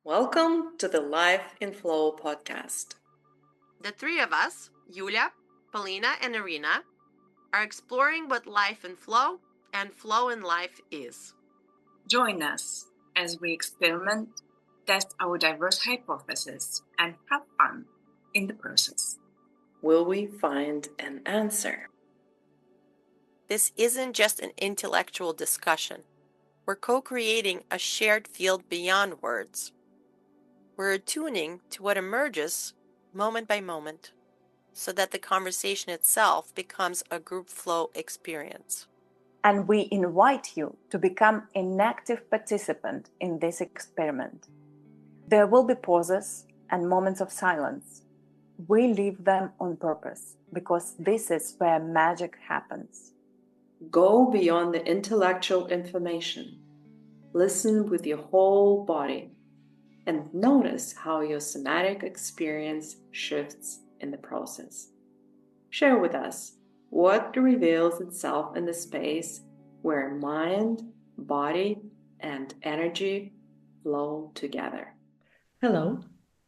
Welcome to the Life in Flow podcast. The three of us, Yulia, Polina, and Irina, are exploring what life in flow and flow in life is. Join us as we experiment, test our diverse hypotheses, and have fun in the process. Will we find an answer? This isn't just an intellectual discussion. We're co-creating a shared field beyond words. We're attuning to what emerges moment by moment, so that the conversation itself becomes a group flow experience. And we invite you to become an active participant in this experiment. There will be pauses and moments of silence. We leave them on purpose because this is where magic happens. Go beyond the intellectual information. Listen with your whole body and notice how your somatic experience shifts in the process. Share with us what reveals itself in the space where mind, body, and energy flow together. Hello,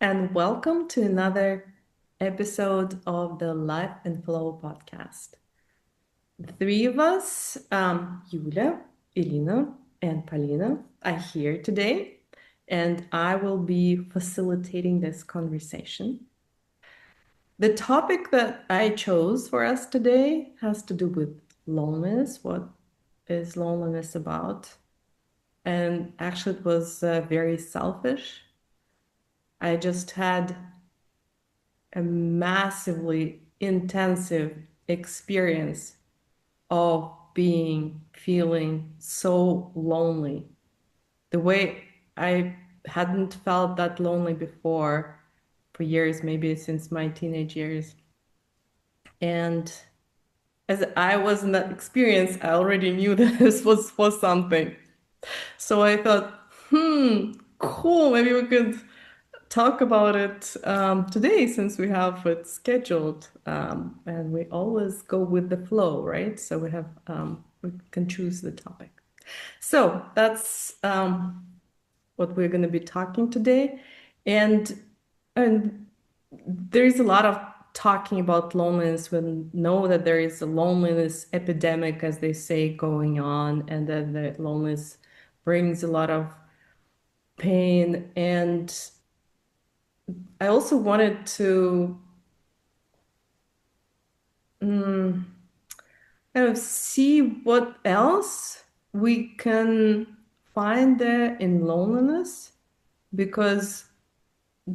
and welcome to another episode of the Life and Flow podcast. The three of us, Yulia, Irina, and Polina, are here today, and I will be facilitating this conversation. The topic that I chose for us today has to do with loneliness. What is loneliness about? And actually, it was very selfish. I just had a massively intensive experience of feeling so lonely. The way I hadn't felt that lonely before for years, maybe since my teenage years. And as I was in that experience, I already knew that this was for something. So I thought, cool, maybe we could talk about it today since we have it scheduled, and we always go with the flow, right? So we can choose the topic. So that's what we're going to be talking today, and there is a lot of talking about loneliness. We know that there is a loneliness epidemic, as they say, going on, and that the loneliness brings a lot of pain. And I also wanted to kind of see what else we can find there in loneliness, because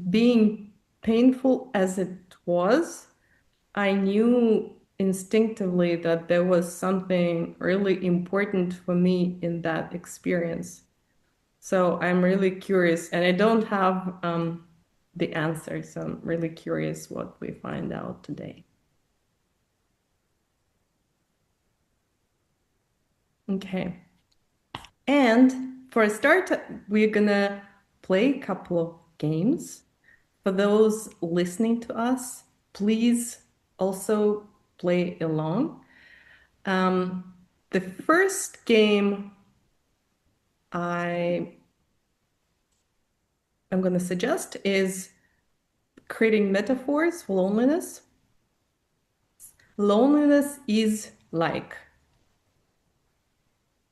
being painful as it was, I knew instinctively that there was something really important for me in that experience. So I'm really curious, and I don't have the answer, so I'm really curious what we find out today. Okay. And for a start, we're gonna play a couple of games. For those listening to us, please also play along. The first game I'm going to suggest is creating metaphors for loneliness. Loneliness is like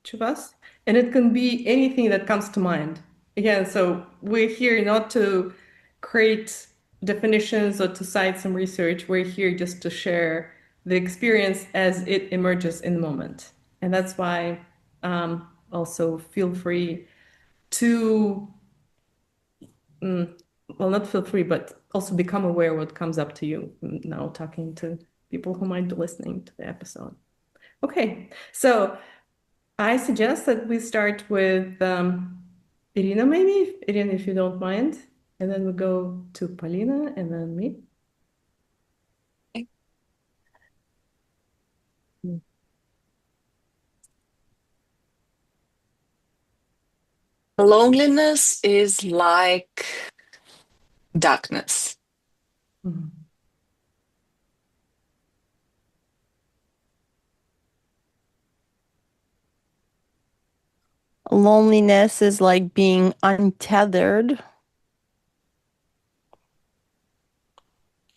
to us, and it can be anything that comes to mind. Again, so we're here not to create definitions or to cite some research. We're here just to share the experience as it emerges in the moment. And that's why also feel free to, well, not feel free, but also become aware what comes up to you now talking to people who might be listening to the episode. Okay, so I suggest that we start with Irina, maybe. Irina, if you don't mind. And then we go to Polina and then me. Okay. Loneliness is like darkness. Mm-hmm. Loneliness is like being untethered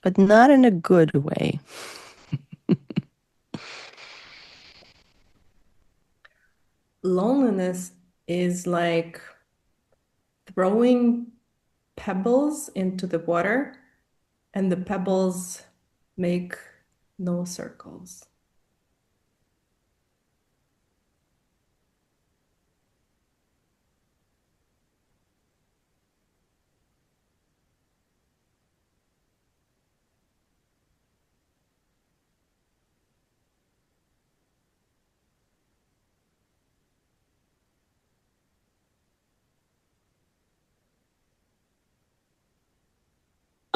but not in a good way. Loneliness is like throwing pebbles into the water, and the pebbles make no circles.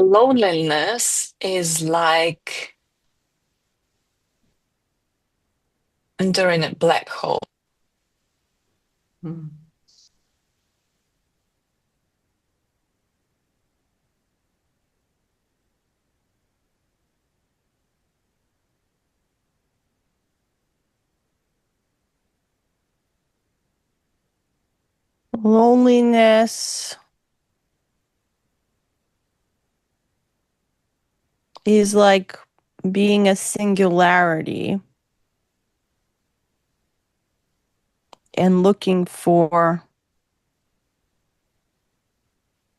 Loneliness is like entering a black hole. Hmm. Loneliness is like being a singularity and looking for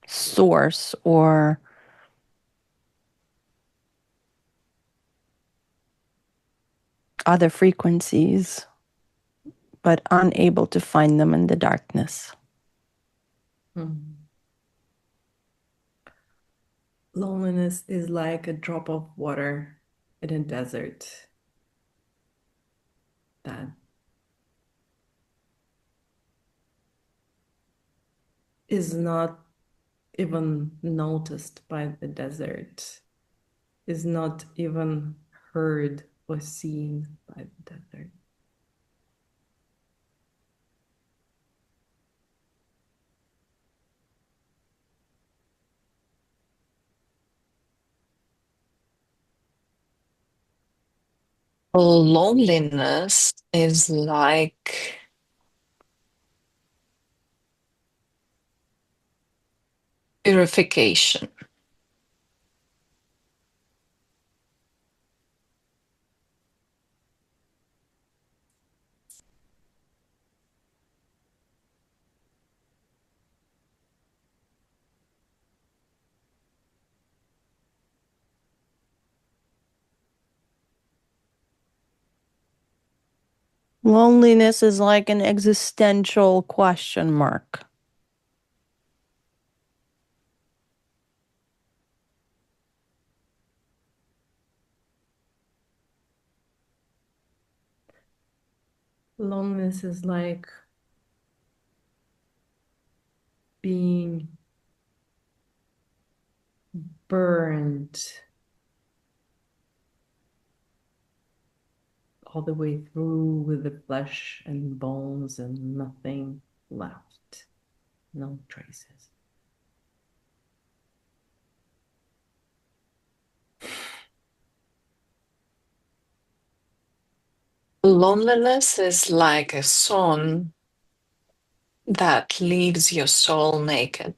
source or other frequencies, but unable to find them in the darkness. Loneliness is like a drop of water in a desert that is not even noticed by the desert, is not even heard or seen by the desert. Loneliness is like purification. Loneliness is like an existential question mark. Loneliness is like being burned all the way through with the flesh and bones and nothing left, no traces. Loneliness is like a sun that leaves your soul naked.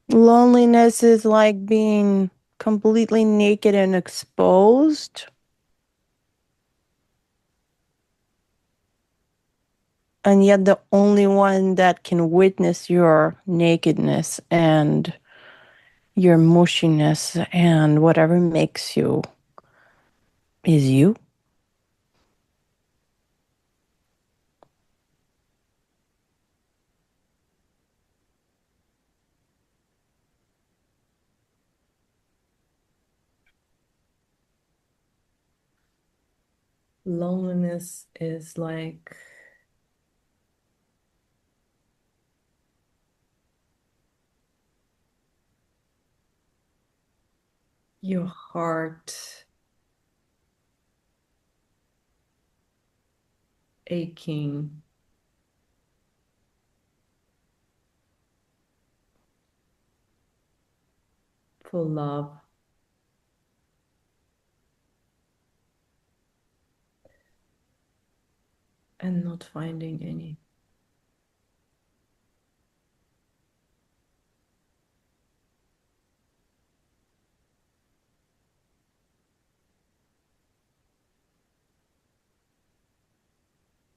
Loneliness is like being completely naked and exposed. And yet the only one that can witness your nakedness and your mushiness and whatever makes you is you. Loneliness is like your heart aching for love. and not finding any.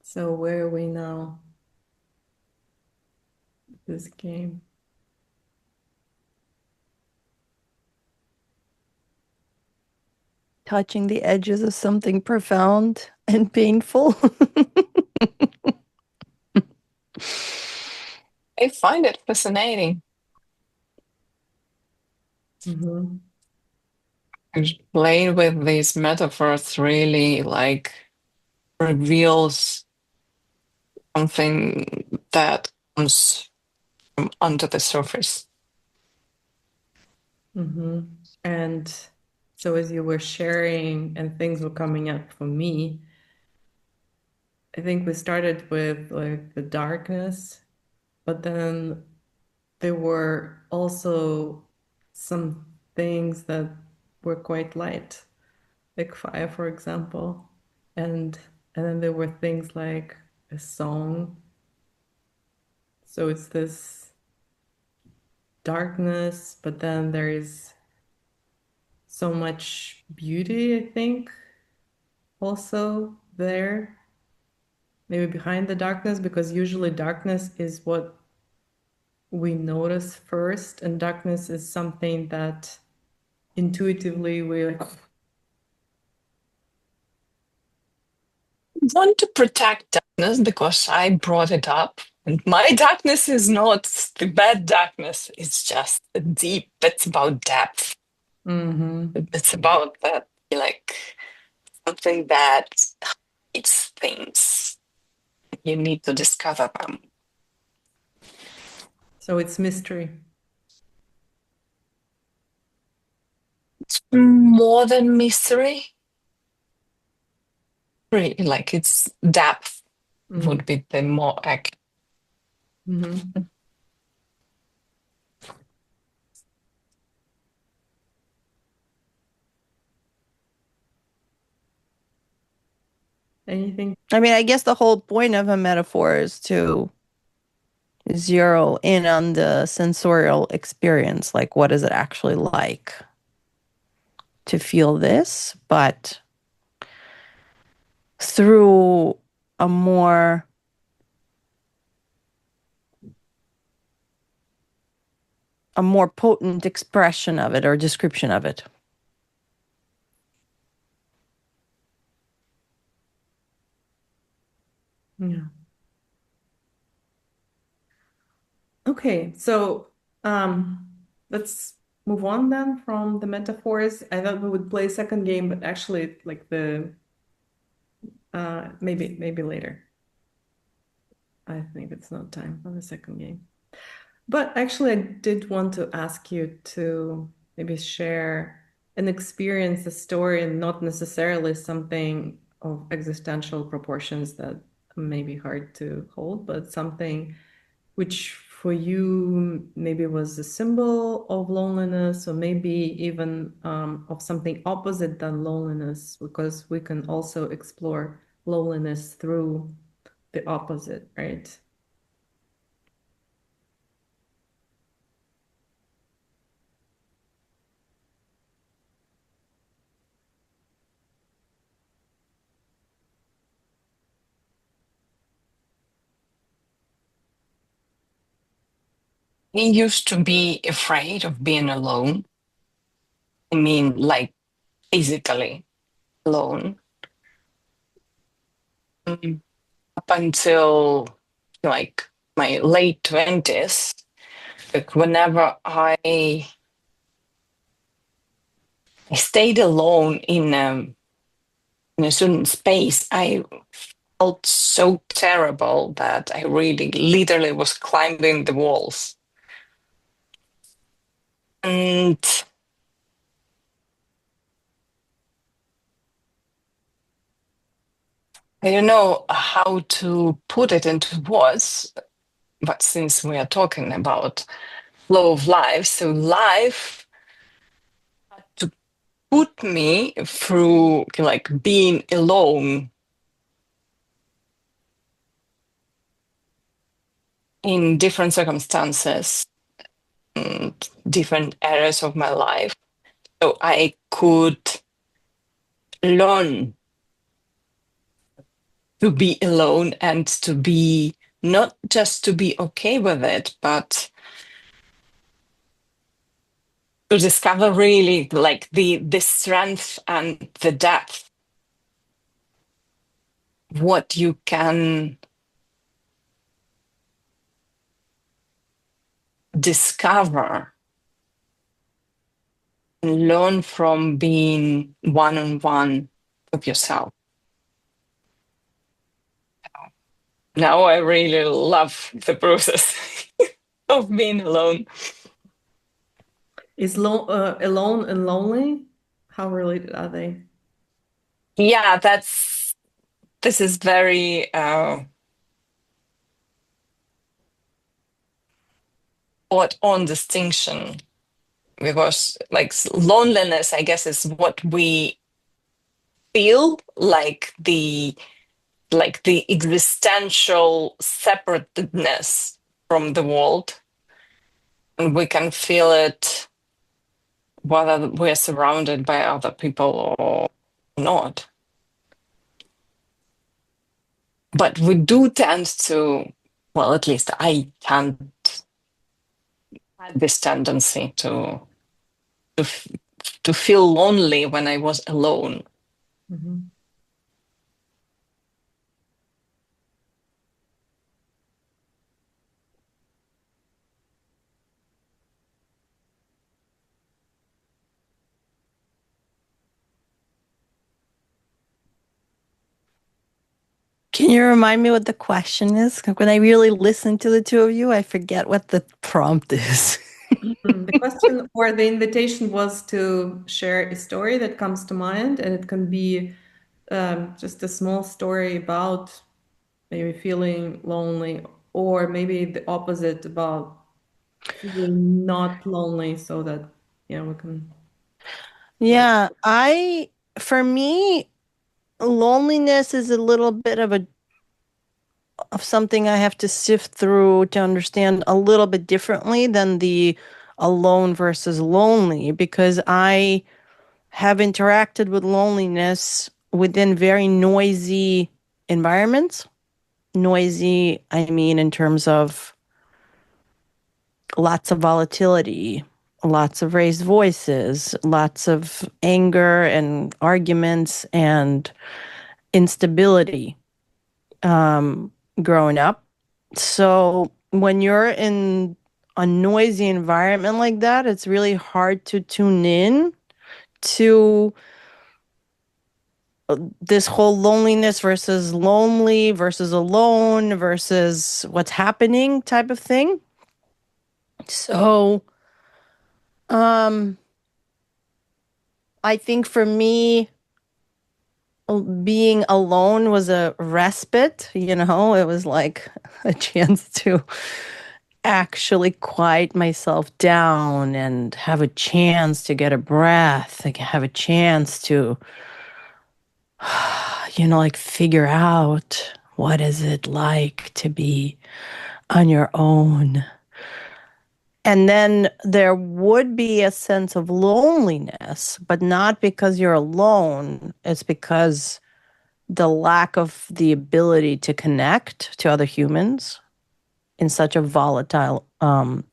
So where are we now? This game. Touching the edges of something profound and painful. I find it fascinating. Mm-hmm. Playing with these metaphors really like reveals something that comes from under the surface. Mm-hmm. And so as you were sharing and things were coming up for me, I think we started with like the darkness, but then there were also some things that were quite light, like fire, for example. And then there were things like a song. So it's this darkness, but then there is so much beauty, I think, also there, maybe behind the darkness, because usually darkness is what we notice first, and darkness is something that intuitively we like. Want to protect darkness because I brought it up. And my darkness is not the bad darkness, it's just deep. It's about depth. Mm-hmm. It's about that, like something that hides things. You need to discover them. So it's mystery. It's more than mystery. Really, like it's depth would be the more accurate. Mm-hmm. Anything? I mean, I guess the whole point of a metaphor is to zero in on the sensorial experience. Like, what is it actually like to feel this? But through a more potent expression of it or description of it. Yeah. Okay, so let's move on then from the metaphors. I thought we would play a second game, but actually like the maybe later. I think it's not time for the second game. But actually I did want to ask you to maybe share an experience, a story, and not necessarily something of existential proportions that may be hard to hold, but something which for you maybe was a symbol of loneliness, or maybe even of something opposite than loneliness, because we can also explore loneliness through the opposite, right? He used to be afraid of being alone. I mean, like physically alone. Up until like my late 20s, like whenever I stayed alone in a certain space, I felt so terrible that I really literally was climbing the walls. And I don't know how to put it into words, but since we are talking about flow of life, so life had to put me through like being alone in different circumstances and different areas of my life. So I could learn to be alone and to be not just to be okay with it, but to discover really like the strength and the depth, what you can discover and learn from being one-on-one with yourself. Now I really love the process of being alone. Is alone and lonely? How related are they? Yeah, this is very odd on distinction, because like loneliness, I guess, is what we feel like the existential separateness from the world, and we can feel it whether we're surrounded by other people or not. But we do tend to, well, at least I can't have this tendency to feel lonely when I was alone. Mm-hmm. Can you remind me what the question is? When I really listen to the two of you, I forget what the prompt is. The question or the invitation was to share a story that comes to mind, and it can be just a small story about maybe feeling lonely, or maybe the opposite, about feeling not lonely, so that we can. Yeah, for me, loneliness is a little bit of something I have to sift through to understand a little bit differently than the alone versus lonely, because I have interacted with loneliness within very noisy environments. Noisy, I mean, in terms of lots of volatility, lots of raised voices, lots of anger and arguments and instability growing up. So when you're in a noisy environment like that, it's really hard to tune in to this whole loneliness versus lonely versus alone versus what's happening type of thing. So I think for me, being alone was a respite, it was like a chance to actually quiet myself down and have a chance to get a breath, like have a chance to, like figure out what is it like to be on your own. And then there would be a sense of loneliness, but not because you're alone. It's because the lack of the ability to connect to other humans in such a volatile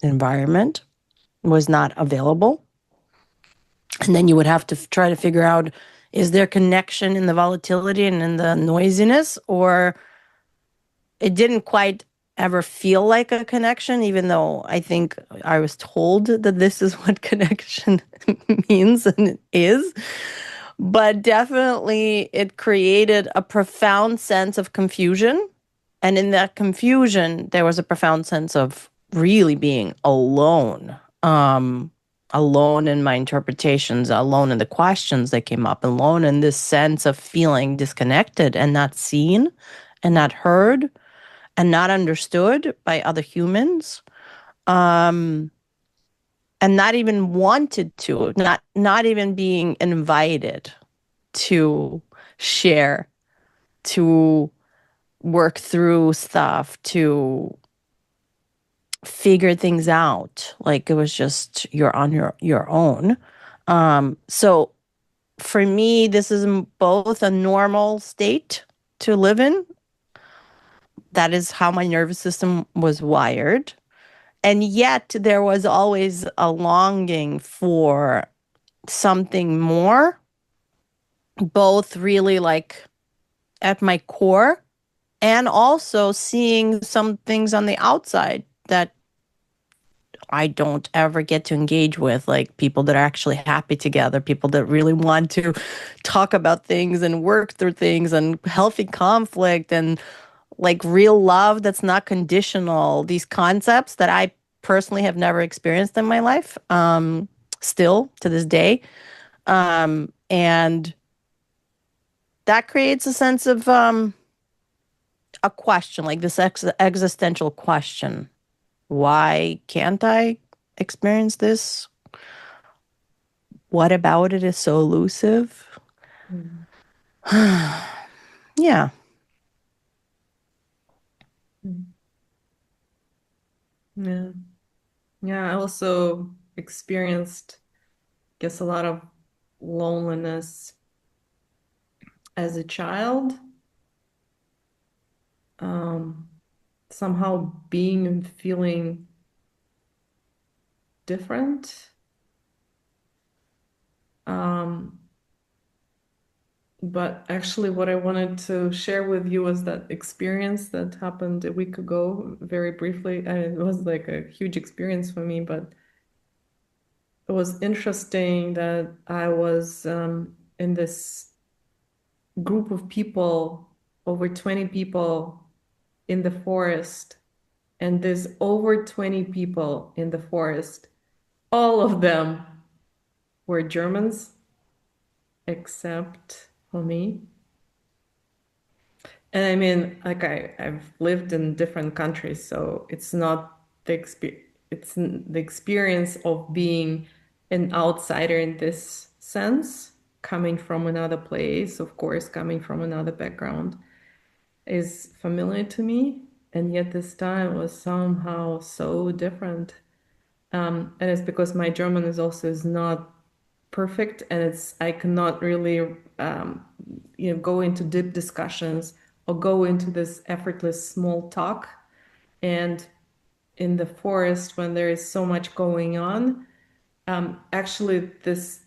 environment was not available. And then you would have to try to figure out, is there connection in the volatility and in the noisiness, or it didn't quite ever feel like a connection, even though I think I was told that this is what connection means and it is. But definitely it created a profound sense of confusion. And in that confusion, there was a profound sense of really being alone. Alone in my interpretations, alone in the questions that came up, alone in this sense of feeling disconnected and not seen and not heard and not understood by other humans, and not even wanted to, not even being invited to share, to work through stuff, to figure things out. Like it was just you're on your own. So for me, this is both a normal state to live in. That is how my nervous system was wired. And yet there was always a longing for something more, both really like at my core and also seeing some things on the outside that I don't ever get to engage with, like people that are actually happy together, people that really want to talk about things and work through things and healthy conflict and like real love that's not conditional. These concepts that I personally have never experienced in my life, still to this day. And that creates a sense of a question, like this existential question. Why can't I experience this? What about it is so elusive? Yeah. Yeah. Yeah, I also experienced, I guess, a lot of loneliness as a child. Somehow being and feeling different. But actually, what I wanted to share with you was that experience that happened a week ago, very briefly. It was like a huge experience for me, but it was interesting that I was in this group of people, over 20 people in the forest, and there's over 20 people in the forest. All of them were Germans, except for me. And I mean, like I've lived in different countries, so it's not it's the experience of being an outsider in this sense, coming from another place, of course, coming from another background, is familiar to me. And yet this time was somehow so different. And it's because my German is not perfect, and I cannot really go into deep discussions or go into this effortless small talk. And in the forest, when there is so much going on, actually this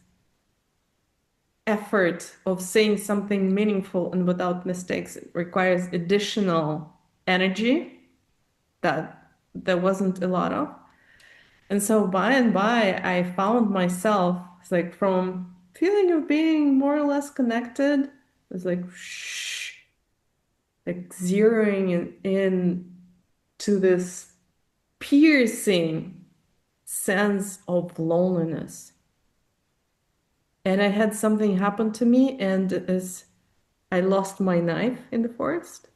effort of saying something meaningful and without mistakes requires additional energy that there wasn't a lot of. And so by and by, I found myself like from feeling of being more or less connected, it's like shh, like zeroing in to this piercing sense of loneliness. And I had something happen to me, and as I lost my knife in the forest.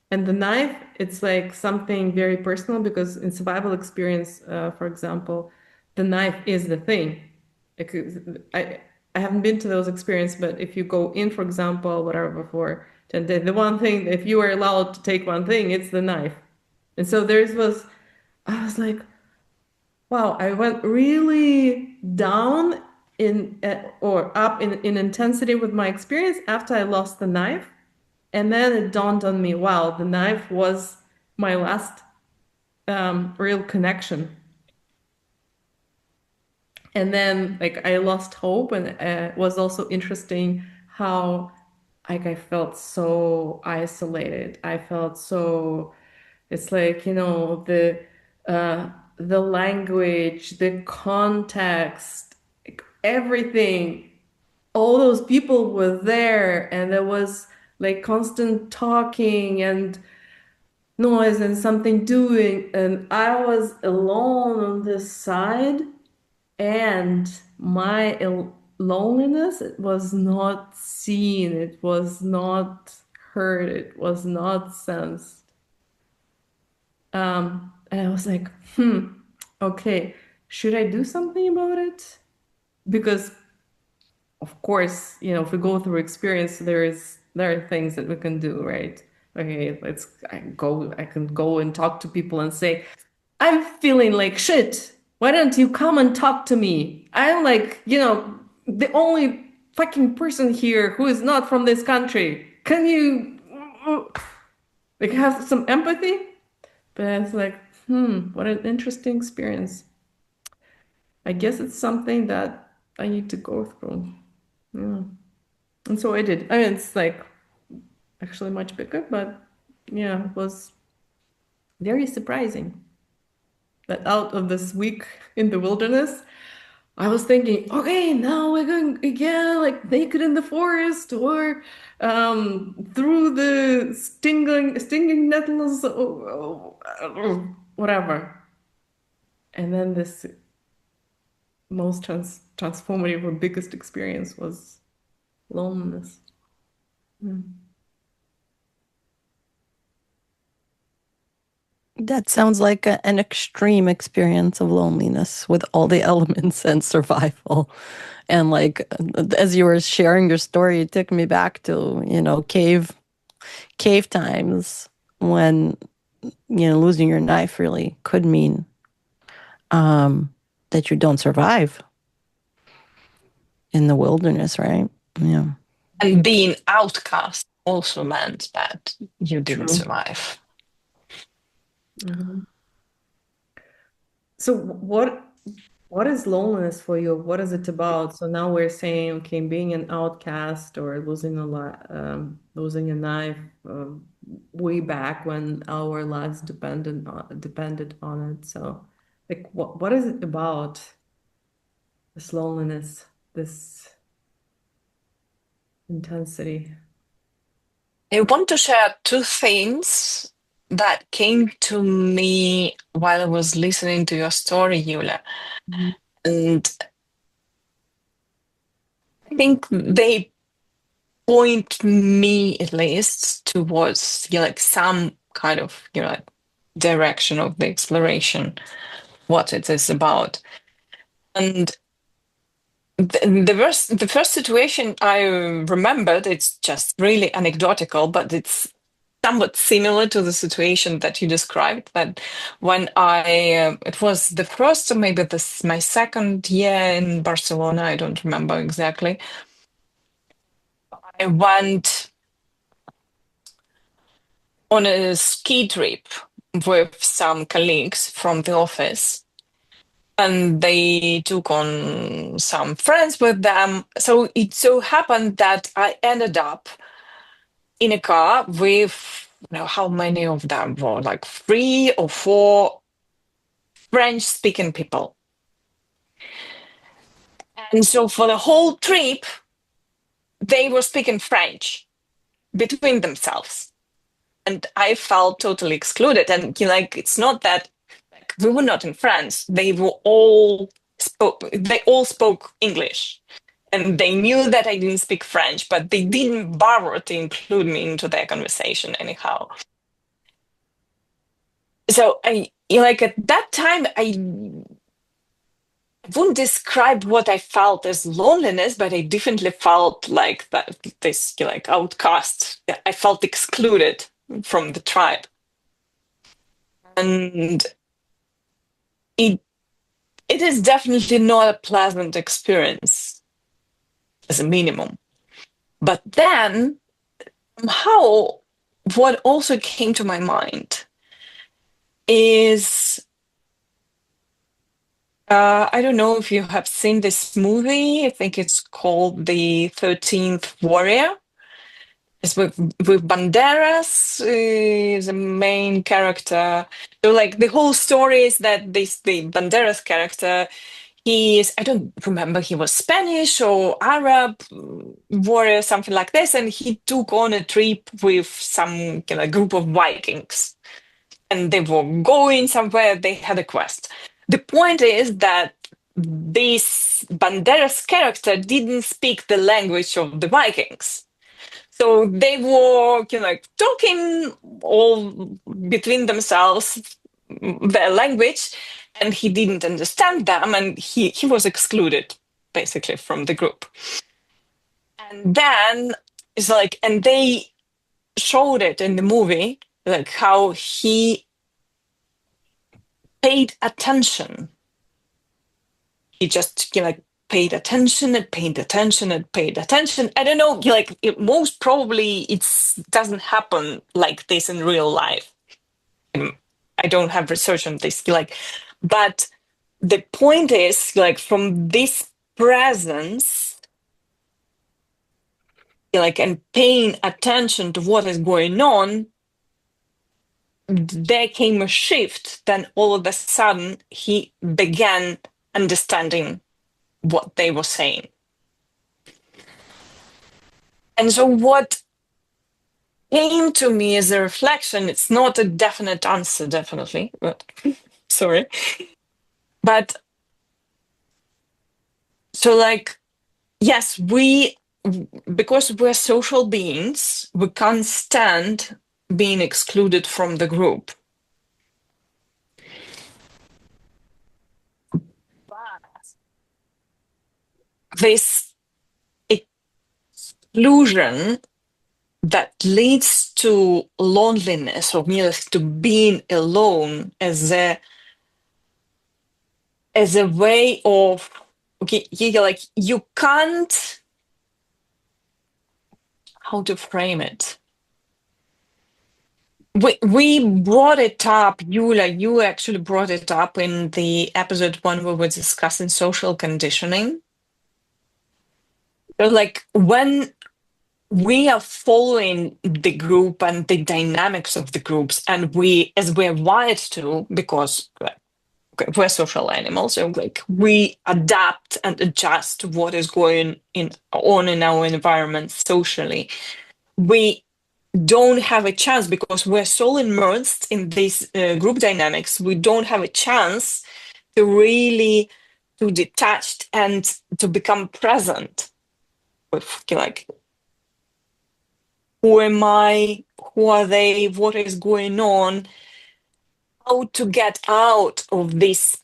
And the knife, it's like something very personal because in survival experience, for example, the knife is the thing. Like, I haven't been to those experiences, but if you go in, for example, whatever before, the one thing, if you are allowed to take one thing, it's the knife. And so I was like, wow, I went really down in or up in intensity with my experience after I lost the knife. And then it dawned on me, wow, the knife was my last real connection. And then like I lost hope, and it was also interesting how like I felt so isolated. I felt so, it's like, the language, the context, like, everything, all those people were there, and there was like constant talking and noise and something doing, and I was alone on this side, and my loneliness, it was not seen, it was not heard, it was not sensed. And I was like, okay, should I do something about it? Because of course, if we go through experience, there are things that we can do, right? Okay, I can go and talk to people and say, I'm feeling like shit. Why don't you come and talk to me? I'm like, the only fucking person here who is not from this country. Can you like have some empathy? But it's like, what an interesting experience. I guess it's something that I need to go through. Yeah. And so I did. I mean, it's like actually much bigger, but yeah, it was very surprising that out of this week in the wilderness, I was thinking, okay, now we're going again, like naked in the forest or through the stinging nettles, whatever. And then this most transformative or biggest experience was loneliness. That sounds like an extreme experience of loneliness with all the elements and survival. And like, as you were sharing your story, it took me back to, cave times when, losing your knife really could mean that you don't survive in the wilderness, right? Yeah. And being outcast also meant that you didn't True. survive. Mm-hmm. So what is loneliness for you? What is it about? So now we're saying, okay, being an outcast or losing losing a knife way back when our lives depended on it. So, like, what is it about this loneliness, this intensity? I want to share two things that came to me while I was listening to your story, Yulia. Mm-hmm. And I think they point me at least towards like some kind of like direction of the exploration, what it is about. And the first situation I remembered, it's just really anecdotal, but it's somewhat similar to the situation that you described. That when it was the first or maybe my second year in Barcelona, I don't remember exactly. I went on a ski trip with some colleagues from the office, and they took on some friends with them. So it so happened that I ended up in a car with, how many of them were, like 3 or 4 French-speaking people. And so for the whole trip, they were speaking French between themselves. And I felt totally excluded. And it's not that we were not in France. They all spoke English. And they knew that I didn't speak French, but they didn't bother to include me into their conversation anyhow. So at that time, I wouldn't describe what I felt as loneliness, but I definitely felt like that this outcast. I felt excluded from the tribe, and it is definitely not a pleasant experience as a minimum. But then somehow, what also came to my mind is I don't know if you have seen this movie. I think it's called The 13th Warrior. It's with Banderas, the main character. So the whole story is that the Banderas character, I don't remember, he was Spanish or Arab warrior, something like this, and he took on a trip with some group of Vikings. And they were going somewhere, they had a quest. The point is that this Banderas character didn't speak the language of the Vikings. So they were talking all between themselves, their language, and he didn't understand them, and he was excluded basically from the group. And then it's and they showed it in the movie, how he paid attention. He just paid attention and paid attention and paid attention. I don't know, most probably it doesn't happen like this in real life. I don't have research on this, but the point is, from this presence, and paying attention to what is going on, there came a shift. Then all of a sudden, he began understanding what they were saying. And so what came to me as a reflection, it's not a definite answer, definitely, but sorry. But so yes, because we're social beings, we can't stand being excluded from the group. But this exclusion that leads to loneliness or to being alone as a way of, okay, you can't, how to frame it. We brought it up, Yulia, you actually brought it up in the episode 1 where we're discussing social conditioning. So when we are following the group and the dynamics of the groups, and as we're wired to, because we're social animals, so we adapt and adjust to what is going on in our environment socially. We don't have a chance, because we're so immersed in these group dynamics. We don't have a chance to really to detach and to become present with who am I, who are they, what is going on, how to get out of these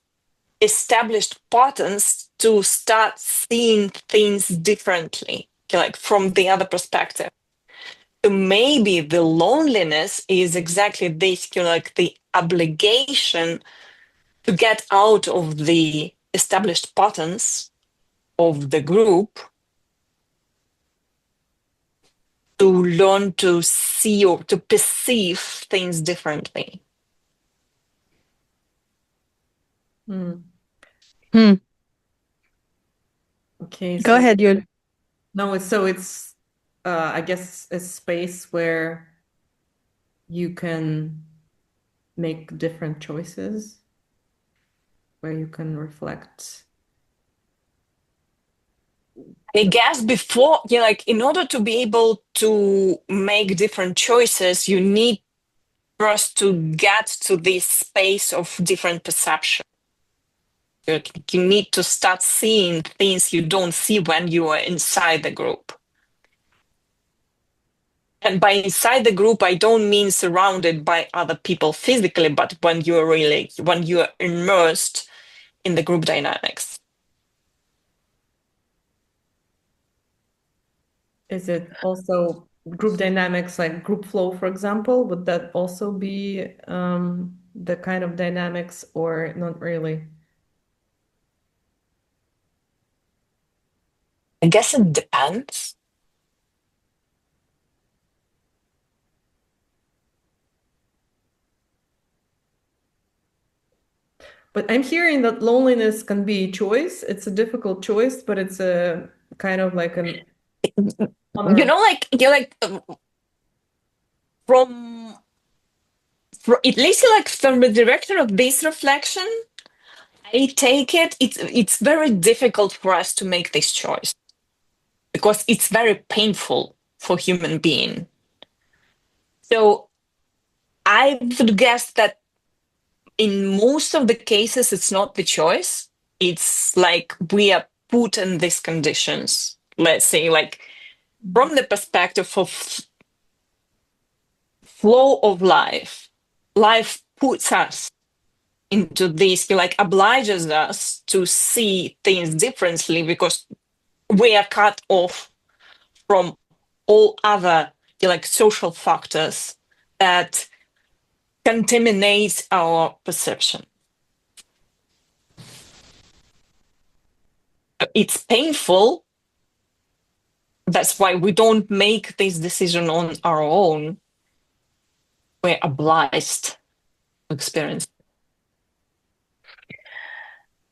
established patterns to start seeing things differently, from the other perspective. So maybe the loneliness is exactly this, the obligation to get out of the established patterns of the group, to learn to see or to perceive things differently. Okay. Go ahead, Yul. No, it's I guess a space where you can make different choices, where you can reflect. I guess before, in order to be able to make different choices, you need first to get to this space of different perception. You need to start seeing things you don't see when you are inside the group. And by inside the group, I don't mean surrounded by other people physically, but when you are immersed in the group dynamics. Is it also group dynamics, like group flow, for example? Would that also be the kind of dynamics, or not really? I guess it depends. But I'm hearing that loneliness can be a choice. It's a difficult choice, but it's a kind of like an from at least from the direction of this reflection, I take it's very difficult for us to make this choice, because it's very painful for human being. So I would guess that in most of the cases, it's not the choice. It's we are put in these conditions. Let's say, from the perspective of flow of life puts us into this, obliges us to see things differently, because we are cut off from all other social factors that contaminate our perception. it's painful. That's why we don't make this decision on our own. We're obliged to experience.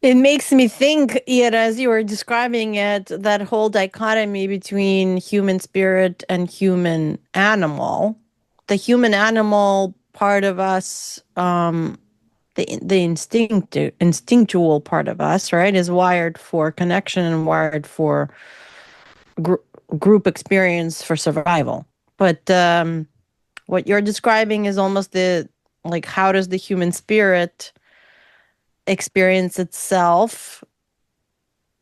It makes me think, as you were describing it, that whole dichotomy between human spirit and human animal. The human animal part of us, the instinctual part of us, right, is wired for connection and wired for group experience for survival. But what you're describing is almost how does the human spirit experience itself,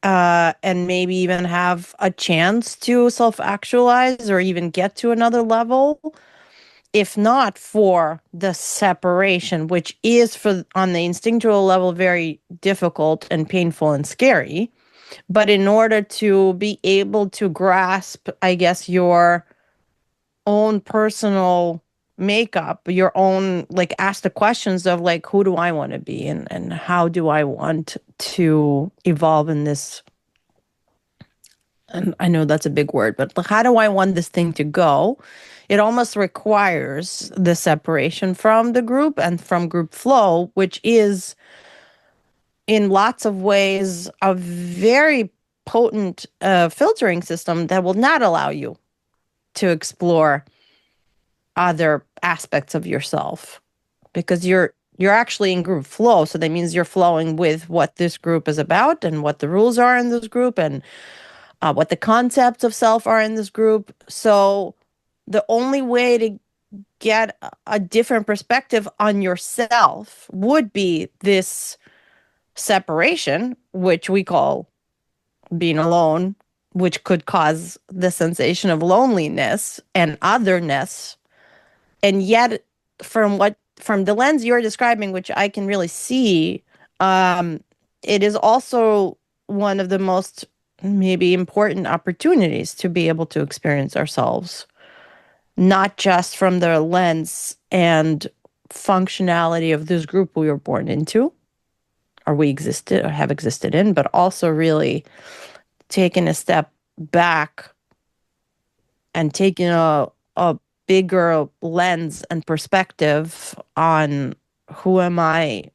and maybe even have a chance to self-actualize or even get to another level, if not for the separation, which is on the instinctual level very difficult and painful and scary. But in order to be able to grasp, I guess, your own personal makeup, your own, ask the questions of who do I want to be, and how do I want to evolve in this, and I know that's a big word, but how do I want this thing to go? It almost requires the separation from the group and from group flow, which is in lots of ways a very potent filtering system that will not allow you to explore other aspects of yourself, because you're actually in group flow. So that means you're flowing with what this group is about and what the rules are in this group, and what the concepts of self are in this group. So the only way to get a different perspective on yourself would be this separation, which we call being alone, which could cause the sensation of loneliness and otherness. And yet, from the lens you're describing, which I can really see, it is also one of the most maybe important opportunities to be able to experience ourselves, not just from the lens and functionality of this group we were born into, or we existed or have existed in, but also really taking a step back and taking a bigger lens and perspective on who am I,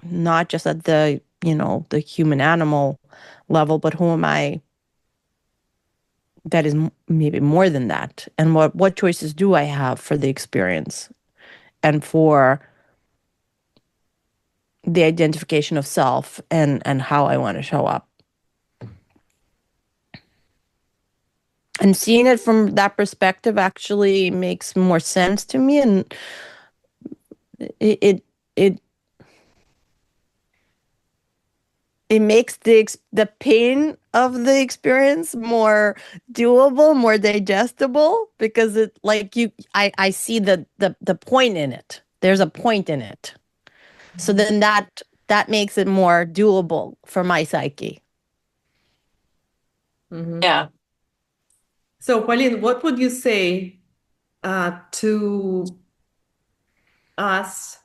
not just at the human animal level, but who am I that is maybe more than that, and what choices do I have for the experience and for the identification of self, and how I want to show up. And seeing it from that perspective actually makes more sense to me, and it makes the pain of the experience more doable, more digestible, because I see the point in it. There's a point in it. So then that makes it more doable for my psyche. Yeah. So, Pauline, what would you say to us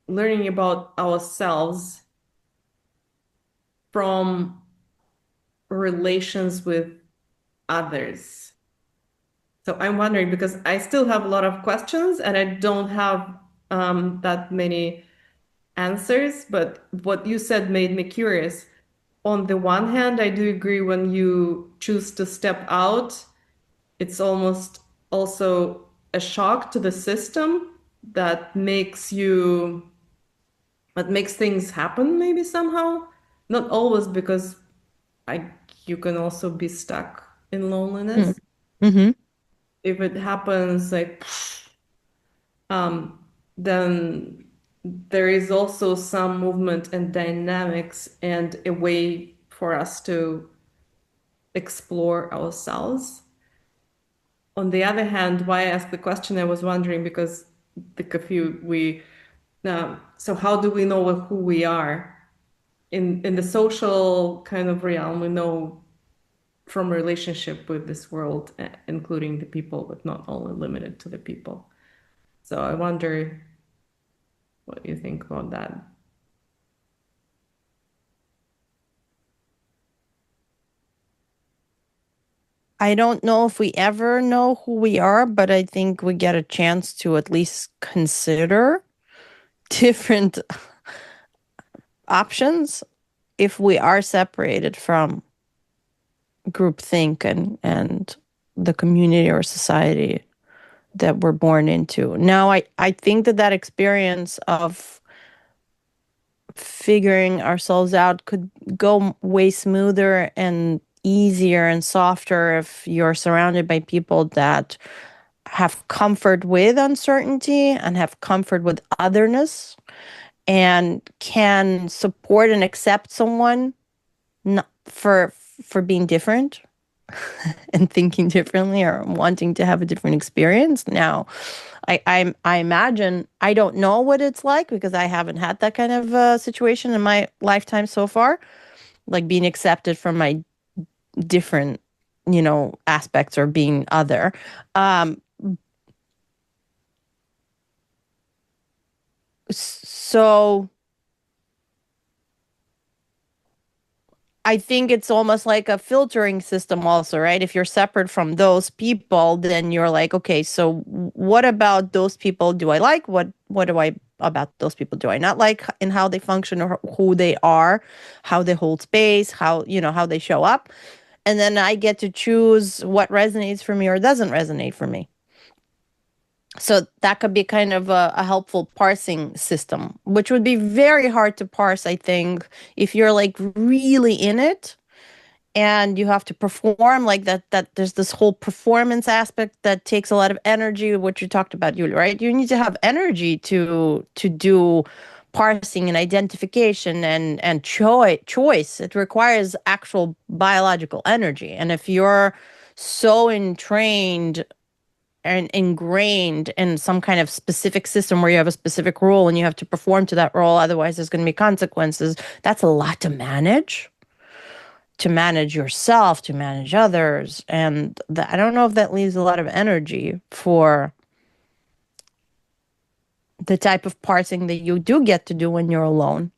learning about ourselves from relations with others? So I'm wondering, because I still have a lot of questions and I don't have that many answers, but what you said made me curious. On the one hand, I do agree, when you choose to step out, it's almost also a shock to the system that makes things happen maybe somehow. Not always, because you can also be stuck in loneliness. Mm-hmm. If it happens then there is also some movement and dynamics and a way for us to explore ourselves. On the other hand, why I asked the question, I was wondering, because so how do we know who we are in the social kind of realm? We know from relationship with this world, including the people, but not only limited to the people. So I wonder what you think about that. I don't know if we ever know who we are, but I think we get a chance to at least consider different options if we are separated from groupthink and the community or society that we're born into. Now, I think that experience of figuring ourselves out could go way smoother and easier and softer if you're surrounded by people that have comfort with uncertainty and have comfort with otherness and can support and accept someone for being different and thinking differently or wanting to have a different experience. Now, I imagine, I don't know what it's like because I haven't had that kind of situation in my lifetime so far, like being accepted from my different, aspects or being other. So I think it's almost like a filtering system also, right? If you're separate from those people, then you're like, okay, so what about those people do I like? What do I about those people do I not like in how they function or who they are, how they hold space, how they show up. And then I get to choose what resonates for me or doesn't resonate for me. So that could be kind of a helpful parsing system, which would be very hard to parse, I think, if you're like really in it and you have to perform like that there's this whole performance aspect that takes a lot of energy, what you talked about, Yulia, right? You need to have energy to do parsing and identification and choice. It requires actual biological energy. And if you're so entrained and ingrained in some kind of specific system where you have a specific role and you have to perform to that role, otherwise there's going to be consequences, that's a lot to manage yourself, to manage others. And I don't know if that leaves a lot of energy for the type of parsing that you do get to do when you're alone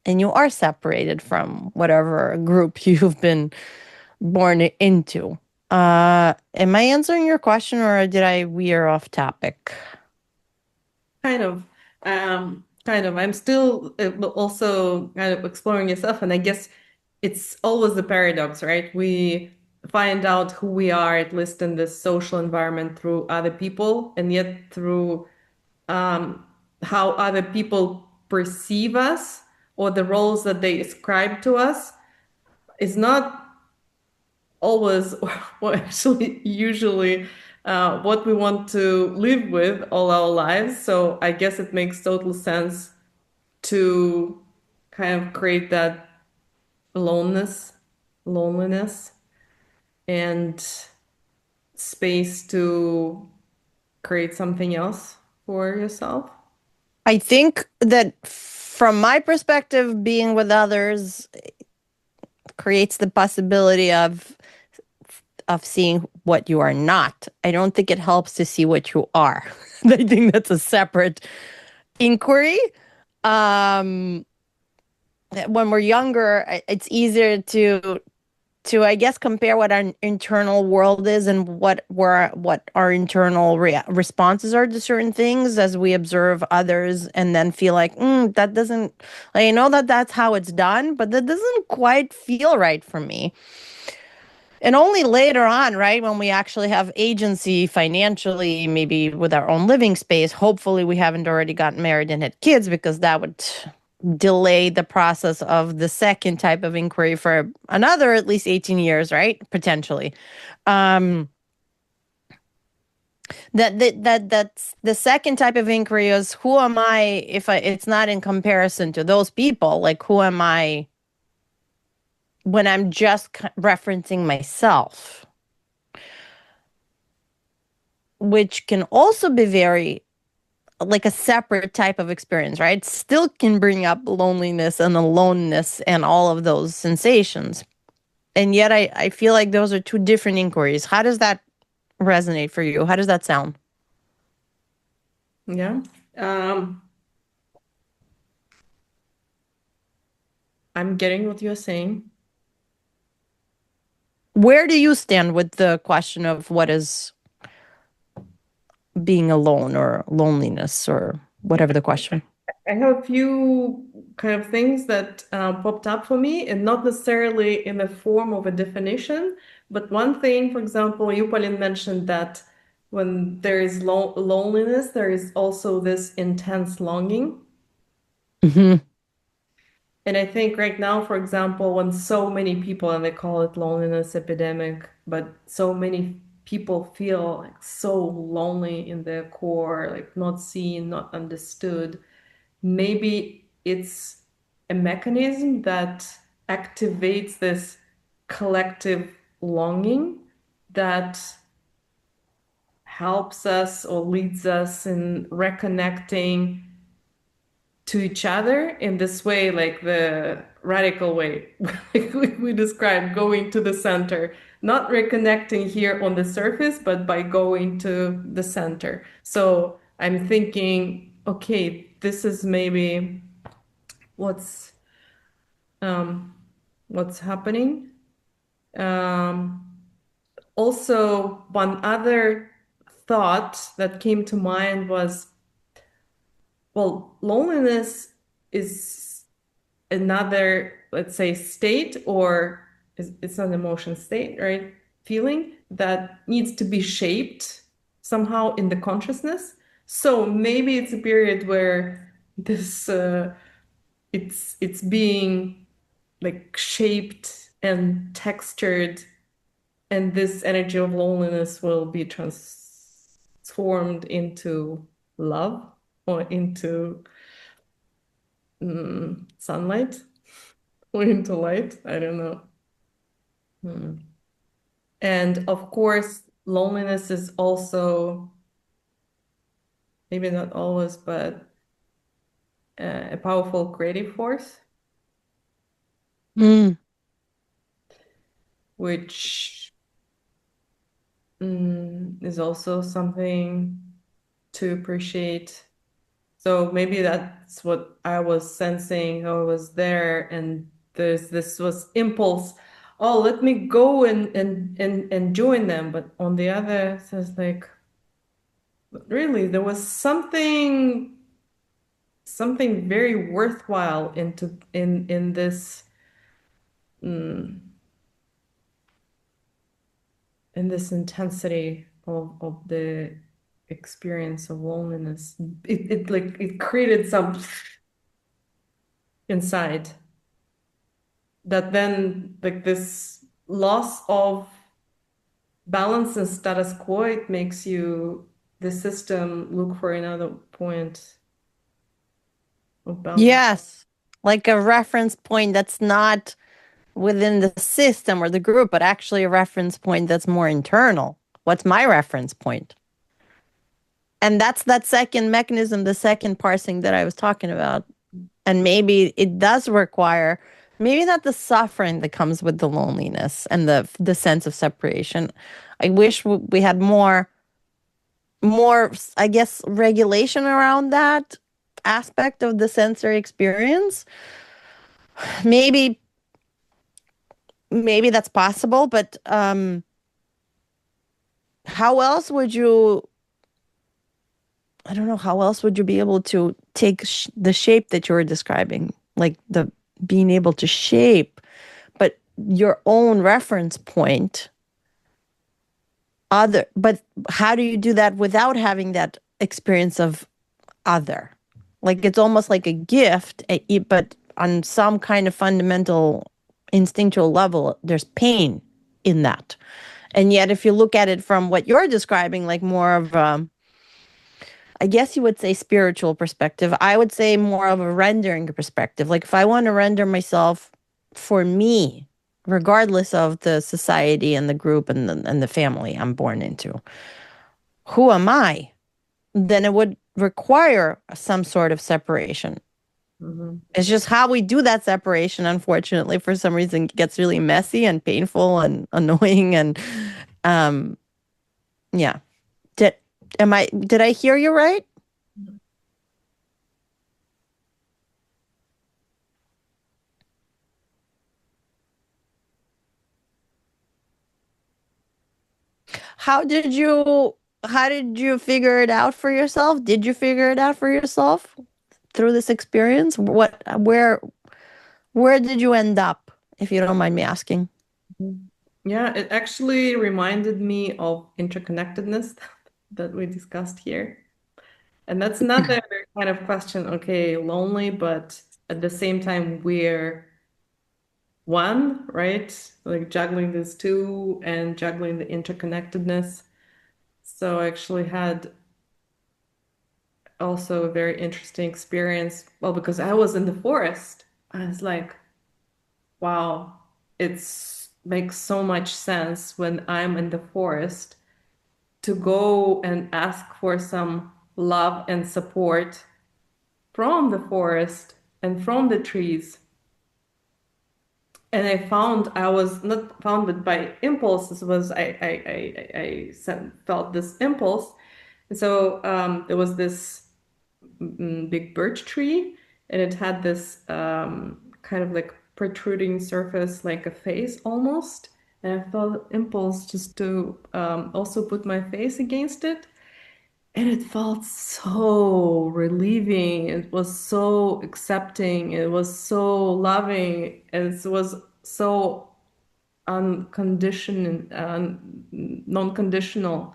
and you are separated from whatever group you've been born into. Am I answering your question or did I veer off topic? Kind of. I'm still also kind of exploring yourself, and I guess it's always the paradox, right? We find out who we are, at least in this social environment, through other people, and yet through how other people perceive us or the roles that they ascribe to us is not always, or actually usually, what we want to live with all our lives. So I guess it makes total sense to kind of create that loneliness, and space to create something else for yourself. I think that from my perspective, being with others creates the possibility of seeing what you are not. I don't think it helps to see what you are. I think that's a separate inquiry. When we're younger, it's easier to I guess compare what our internal world is and what our internal responses are to certain things as we observe others, and then feel like that doesn't, I know that's how it's done, but that doesn't quite feel right for me. And only later on, right, when we actually have agency financially, maybe with our own living space, hopefully we haven't already gotten married and had kids, because that would delay the process of the second type of inquiry for another at least 18 years, right? Potentially. That's the second type of inquiry is, who am I if it's not in comparison to those people? Like, who am I when I'm just referencing myself? Which can also be very like a separate type of experience, right? Still can bring up loneliness and aloneness and all of those sensations. And yet I feel like those are two different inquiries. How does that resonate for you? How does that sound? Yeah. I'm getting what you're saying. where do you stand with the question of what is being alone or loneliness or whatever the question? I have a few kind of things that popped up for me, and not necessarily in the form of a definition, but one thing, for example, you, Pauline, mentioned that when there is loneliness, there is also this intense longing. Mm-hmm. And I think right now, for example, when so many people, and they call it loneliness epidemic, but so many people feel like so lonely in their core, like not seen, not understood, maybe it's a mechanism that activates this collective longing that helps us or leads us in reconnecting to each other in this way, like the radical way, like we described, going to the center, not reconnecting here on the surface, but by going to the center. So I'm thinking, okay, this is maybe what's happening. Also, one other thought that came to mind was, well, loneliness is another, let's say, state, or it's an emotion state, right? Feeling that needs to be shaped somehow in the consciousness. So maybe it's a period where this it's being like shaped and textured, and this energy of loneliness will be transformed into love or into sunlight or into light. I don't know. And of course, loneliness is also, maybe not always, but a powerful creative force, which is also something to appreciate. So maybe that's what I was sensing. I was there, and this was impulse. Oh, let me go and join them. But on the other, it's like, really, there was something very worthwhile in this in this intensity of the experience of loneliness. It like it created some inside that then, like, this loss of balance and status quo, it makes you, the system, look for another point of balance. Yes, like a reference point that's not within the system or the group, but actually a reference point that's more internal. What's my reference point? And that's that second mechanism, the second parsing that I was talking about. And maybe it does require, maybe not the suffering that comes with the loneliness and the sense of separation. I wish we had more, I guess, regulation around that aspect of the sensory experience. Maybe that's possible, but how else would you, I don't know, how else would you be able to take the shape that you were describing, like the being able to shape, but your own reference point, but how do you do that without having that experience of other? Like it's almost like a gift, but on some kind of fundamental instinctual level, there's pain in that. And yet, if you look at it from what you're describing, like more of, I guess you would say spiritual perspective, I would say more of a rendering perspective. Like if I want to render myself for me, regardless of the society and the group and the family I'm born into, who am I? Then it would require some sort of separation. Mm-hmm. It's just how we do that separation, unfortunately, for some reason, gets really messy and painful and annoying. And yeah. Did I hear you right? how did you figure it out for yourself? Did you figure it out for yourself through this experience? Where did you end up, if you don't mind me asking? Yeah, it actually reminded me of interconnectedness that we discussed here. And that's another kind of question. Okay, lonely, but at the same time, we're one, right? Like juggling these two and juggling the interconnectedness. So I actually had also a very interesting experience. Well, because I was in the forest, I was like, wow, it's makes so much sense when I'm in the forest to go and ask for some love and support from the forest and from the trees. And I was not found it by impulse. This was felt this impulse. And so there was this big birch tree, and it had this kind of like protruding surface, like a face almost. And I felt impulse just to also put my face against it. And it felt so relieving. It was so accepting. It was so loving. It was so unconditioned, non-conditional.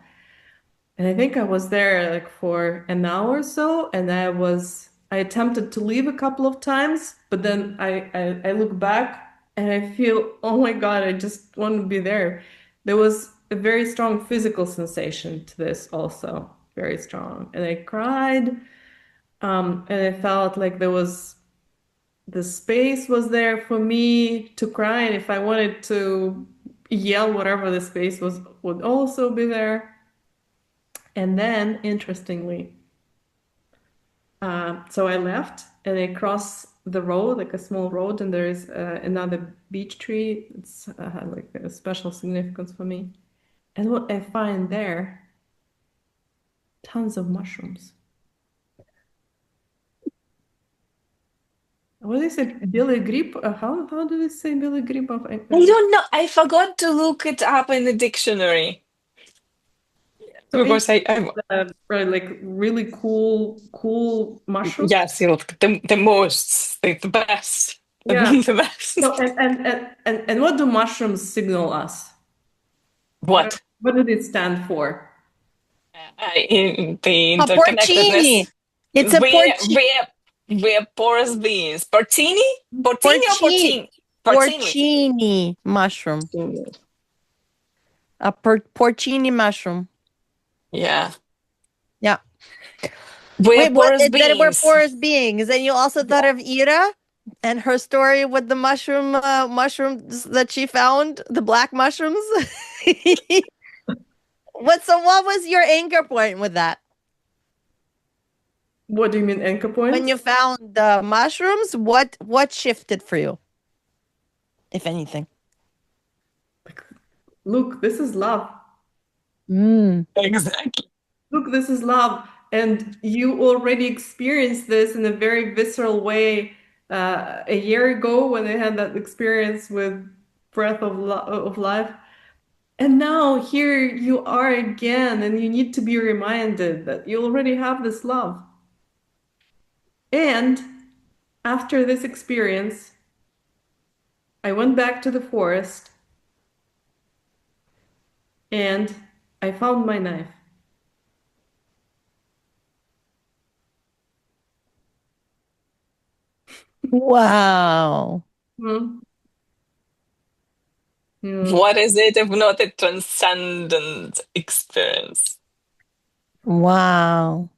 And I think I was there like for an hour or so, and I attempted to leave a couple of times, but then I look back and I feel, oh my God, I just want to be there. There was a very strong physical sensation to this also, very strong. And I cried, and I felt like the space was there for me to cry, and if I wanted to yell, whatever the space was would also be there. And then, interestingly, so I left and I crossed the road, like a small road, and there is another beech tree. It's had like a special significance for me. And what I find there, tons of mushrooms. What do they say? Billy grip? How do they say Billy grip? I don't know. I forgot to look it up in the dictionary. So Because like really cool mushrooms. yes, the most, like the best. Yeah. The best. So and what do mushrooms signal us? What? What do they stand for? In the A porcini. interconnectedness. It's a porcini. We're porous beings. Porcini? Porcini or porcini? Porcini mushroom. A porcini mushroom. Yeah. Yeah. We're porous beings. That we're porous beings. And you also thought of Ira and her story with the mushrooms that she found, the black mushrooms. What was your anchor point with that? What do you mean anchor point? When you found the mushrooms, what shifted for you, if anything? Look, this is love. Exactly. Look, this is love. And you already experienced this in a very visceral way a year ago when I had that experience with breath of life. And now here you are again, and you need to be reminded that you already have this love. And after this experience, I went back to the forest and I found my knife. Wow. Hmm. Yeah. What is it if not a transcendent experience? Wow.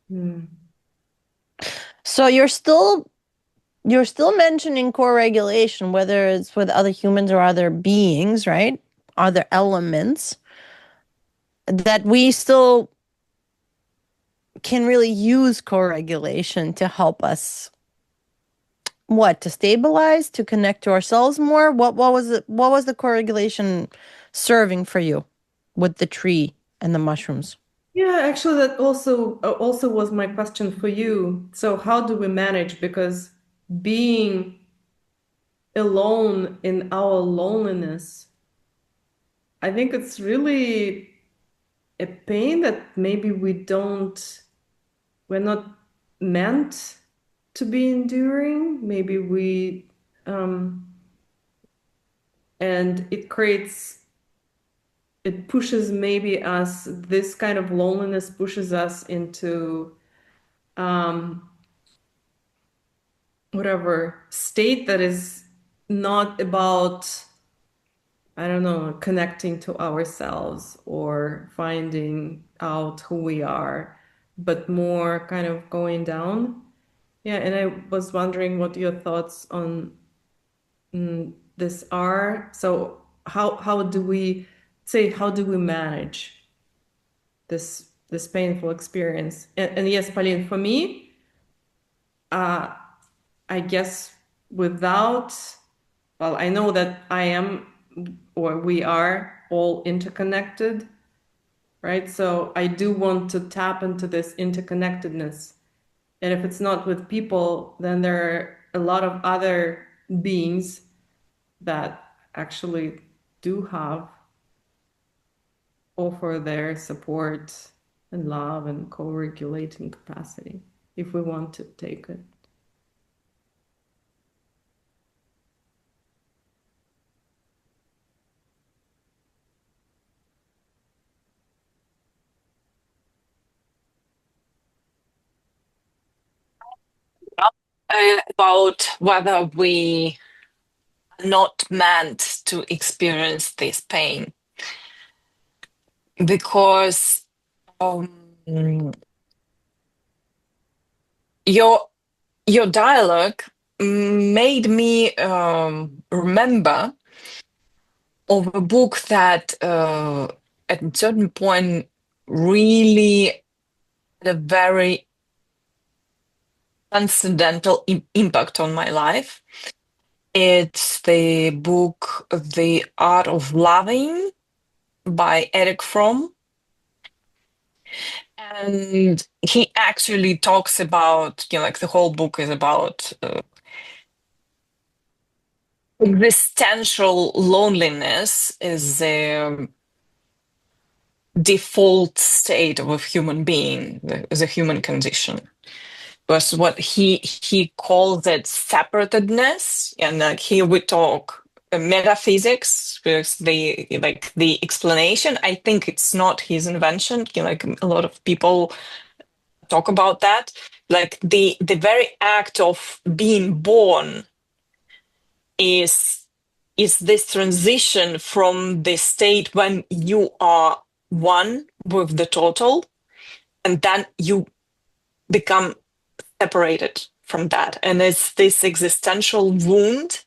Hmm. So you're still mentioning co-regulation, whether it's with other humans or other beings, right? Other elements that we still can really use co-regulation to help us. What, to stabilize, to connect to ourselves more? What was it? What was the co-regulation serving for you with the tree and the mushrooms? Yeah, actually, that also was my question for you. So how do we manage? Because being alone in our loneliness, I think it's really a pain that maybe we're not meant to be enduring. Maybe and it pushes maybe us, this kind of loneliness pushes us into whatever state that is not about, I don't know, connecting to ourselves or finding out who we are, but more kind of going down. Yeah, and I was wondering what your thoughts on this are. So how do we manage this painful experience? And yes, Pauline, for me, I guess without, well, I know that I am, or we are all interconnected, right? So I do want to tap into this interconnectedness. And if it's not with people, then there are a lot of other beings that actually do offer their support and love and co-regulating capacity if we want to take it. About whether we are not meant to experience this pain, because your dialogue made me remember of a book that at a certain point really had a very transcendental impact on my life. It's the book The Art of Loving by Eric Fromm. And he actually talks about, like the whole book is about existential loneliness is the default state of a human being, the human condition. Was what he calls it separatedness, and like here we talk metaphysics, because the explanation, I think it's not his invention. Like a lot of people talk about that, like the very act of being born is this transition from the state when you are one with the total, and then you become separated from that. And it's this existential wound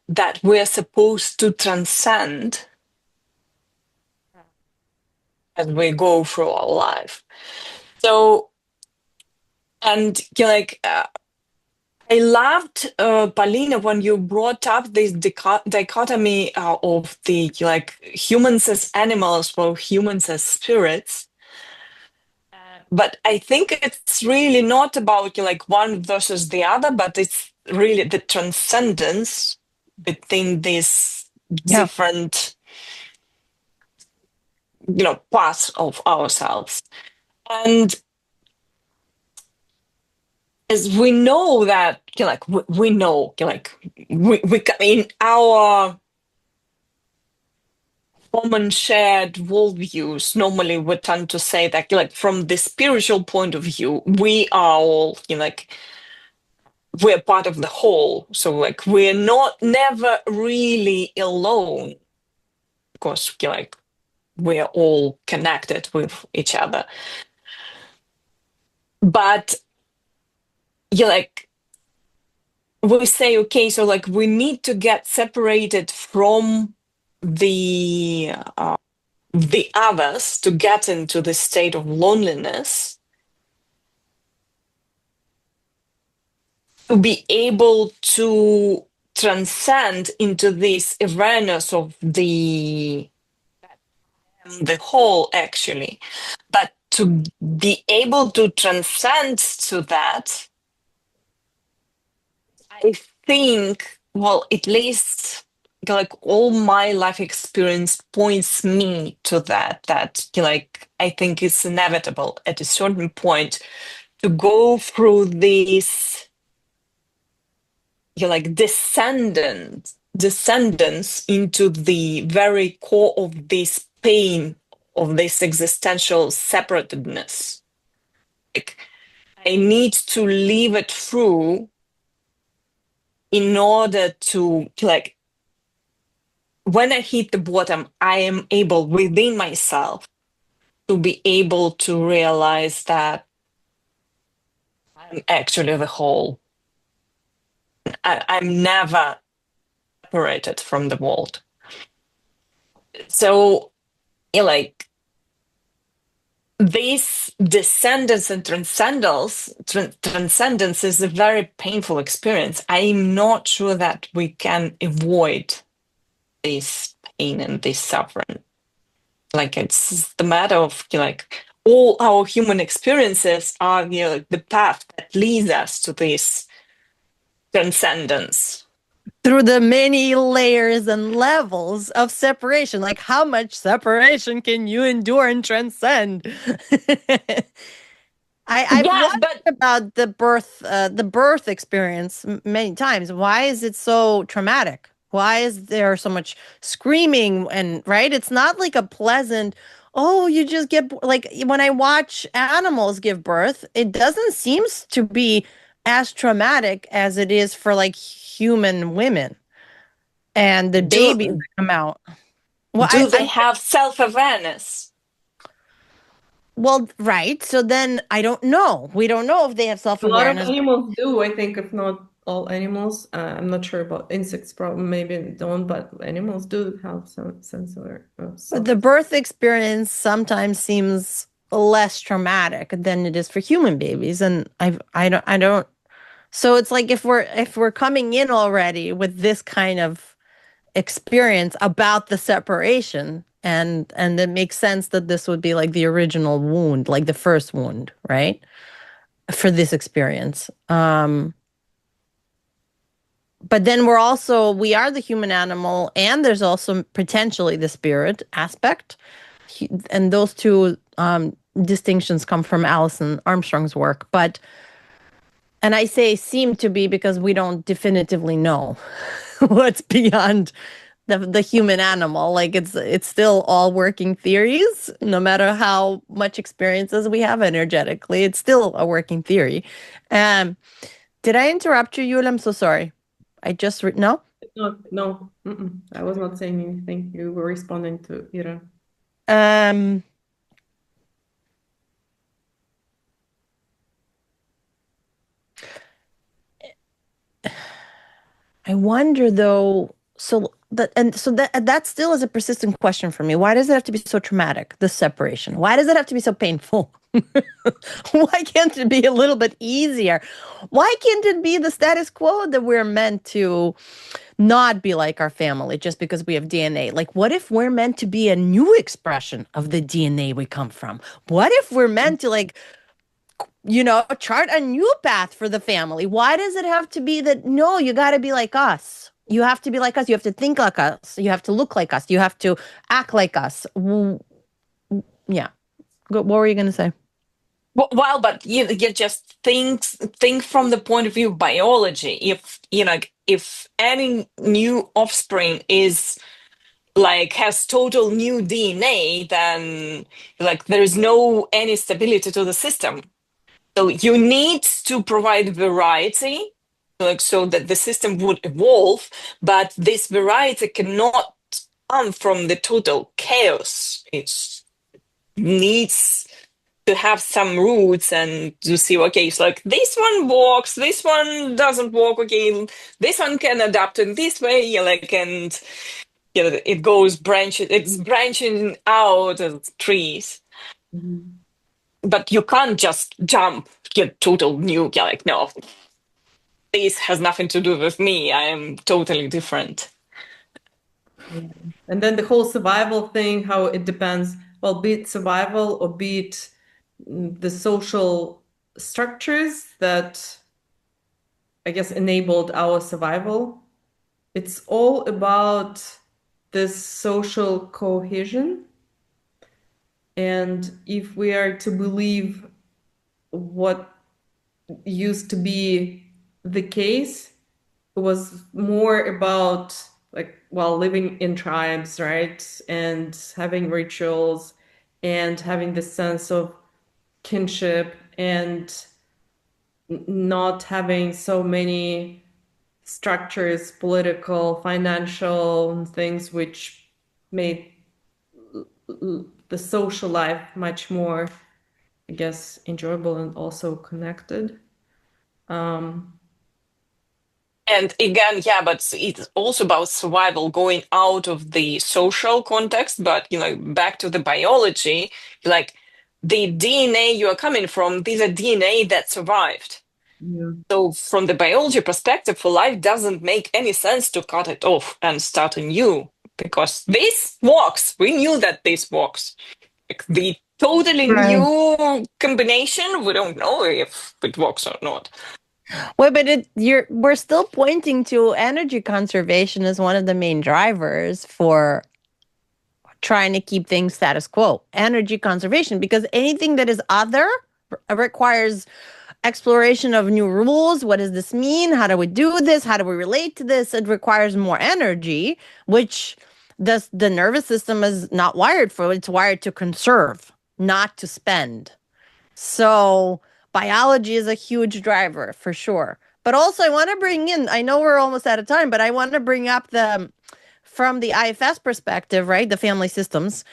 that we're supposed to transcend as we go through our life. So, and I loved, Paulina, when you brought up this dichotomy of the humans as animals or humans as spirits. But I think it's really not about one versus the other, but it's really the transcendence between these different, parts of ourselves. And as we know that, we know, we in our common shared worldviews, normally we tend to say that, from the spiritual point of view, we are all, we're part of the whole. So, we're never really alone, because, we're all connected with each other. But, we say, okay, so we need to get separated from the others to get into the state of loneliness, to be able to transcend into this awareness of the whole, actually. But to be able to transcend to that, I think, well, at least like all my life experience points me to that like I think it's inevitable at a certain point to go through this like descendants into the very core of this pain, of this existential separatedness. Like I need to live it through in order to like when I hit the bottom, I am able within myself to be able to realize that I'm actually the whole. I'm never separated from the world. So, like, this descendance and transcendence is a very painful experience. I'm not sure that we can avoid this pain and this suffering. Like, it's the matter of like all our human experiences are the path that leads us to this transcendence. Through the many layers and levels of separation. Like, how much separation can you endure and transcend? I've wondered about the birth experience many times. Why is it so traumatic? Why is there so much screaming? And right, it's not like a pleasant. Oh, you just get like when I watch animals give birth, it doesn't seem to be as traumatic as it is for like human women and the babies that come out. Well, do they have self-awareness? Well, right. So then I don't know. We don't know if they have self-awareness. A lot of animals do, I think, if not all animals. I'm not sure about insects, probably maybe don't, but animals do have some sense of But the birth experience sometimes seems less traumatic than it is for human babies, and I don't. So it's like if we're coming in already with this kind of experience about the separation, and it makes sense that this would be like the original wound, like the first wound, right? For this experience. But then we are the human animal, and there's also potentially the spirit aspect. And those two distinctions come from Alison Armstrong's work. And I say seem to be because we don't definitively know what's beyond the human animal. Like it's still all working theories, no matter how much experiences we have energetically. It's still a working theory. Did I interrupt you, Yul? I'm so sorry. I just no? No. I was not saying anything. You were responding to Ira. I wonder though, that still is a persistent question for me. Why does it have to be so traumatic, the separation? Why does it have to be so painful? Why can't it be a little bit easier? Why can't it be the status quo that we're meant to not be like our family just because we have DNA? Like, what if we're meant to be a new expression of the DNA we come from? What if we're meant to like chart a new path for the family? Why does it have to be that, no, you got to be like us? You have to be like us. You have to think like us. You have to look like us. You have to act like us. Yeah. What were you going to say? Well, but you just think from the point of view of biology. If any new offspring is like has total new DNA, then like there is no any stability to the system. So you need to provide variety, like so that the system would evolve, but this variety cannot come from the total chaos. It needs to have some roots and to see, okay, it's like this one works, this one doesn't work, okay, this one can adapt in this way, like, and it goes it's branching out as trees. But you can't just jump, get total new, like, no, this has nothing to do with me, I am totally different. And then the whole survival thing, how it depends, well, be it survival or be it the social structures that, I guess, enabled our survival. It's all about this social cohesion. And if we are to believe what used to be the case, it was more about living in tribes, right? And having rituals and having this sense of kinship and not having so many structures, political, financial things, which made the social life much more, I guess, enjoyable and also connected. And again, yeah, but it's also about survival, going out of the social context, but back to the biology, like the DNA you are coming from, these are DNA that survived. Yeah. So from the biology perspective, for life doesn't make any sense to cut it off and start anew, because this works. We knew that this works. Like the totally Right. new combination, we don't know if it works or not. Well, but we're still pointing to energy conservation as one of the main drivers for trying to keep things status quo. Energy conservation, because anything that is other requires exploration of new rules. What does this mean? How do we do this? How do we relate to this? It requires more energy, which the nervous system is not wired for. It's wired to conserve, not to spend. So biology is a huge driver for sure. But also I want to bring in, I know we're almost out of time, but I want to bring up from the IFS perspective, right? The family systems.